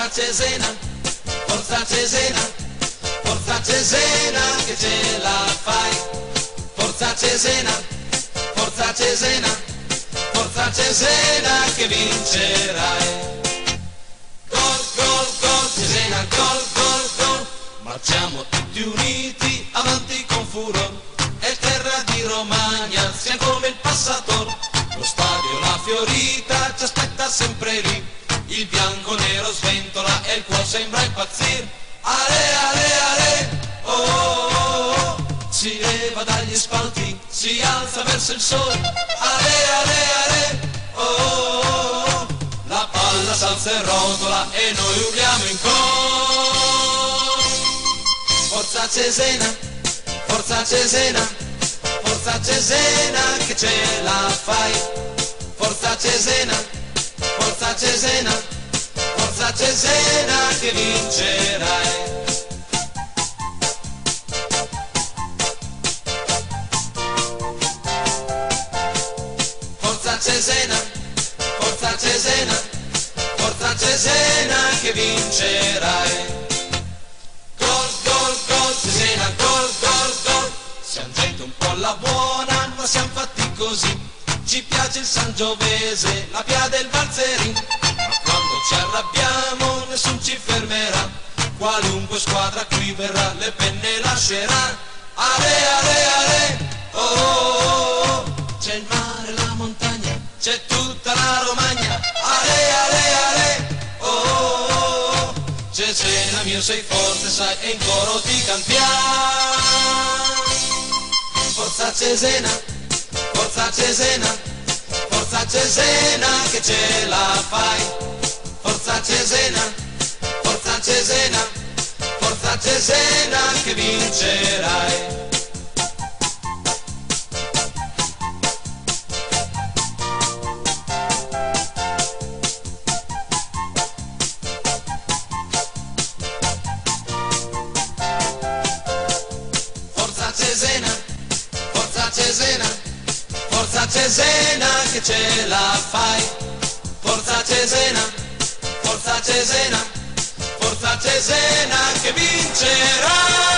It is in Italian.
Forza Cesena, forza Cesena, forza Cesena che ce la fai. Forza Cesena, forza Cesena, forza Cesena che vincerai. Gol, gol, gol, Cesena, gol, gol, gol. Marciamo tutti uniti, avanti con furor. È terra di Romagna, siamo come il passator. Lo stadio La Fiorita ci aspetta sempre lì. Il bianco nero sventola e il cuore sembra impazzir. Ale, ale, ale, oh, oh, oh, oh. Si leva dagli spalti, si alza verso il sole. Ale, ale, ale, oh, oh, oh, oh. La palla s'alza e rotola e noi urliamo in cor. Forza Cesena, forza Cesena, forza Cesena che ce la fai. Forza Cesena, forza Cesena, forza Cesena che vincerai. Forza Cesena, forza Cesena, forza Cesena che vincerai. Gol, gol, gol, Cesena, gol, gol, gol. Siamo gente un po' alla buona, ma siamo fatti così. Ci piace il Sangiovese, la Pia del Valzerin. Ma quando ci arrabbiamo nessun ci fermerà. Qualunque squadra qui verrà, le penne lascerà. Ale, ale, ale, oh, oh, oh, oh. C'è il mare, la montagna, c'è tutta la Romagna. Ale, ale, ale, oh, oh, oh, oh. Cesena mio sei forte sai e in coro ti cantiamo. Forza Cesena, forza Cesena, forza Cesena che ce la fai. Forza Cesena, forza Cesena, forza Cesena che vincerai. Forza Cesena, forza Cesena, forza Cesena che ce la fai. Forza Cesena, forza Cesena, forza Cesena che vincerai.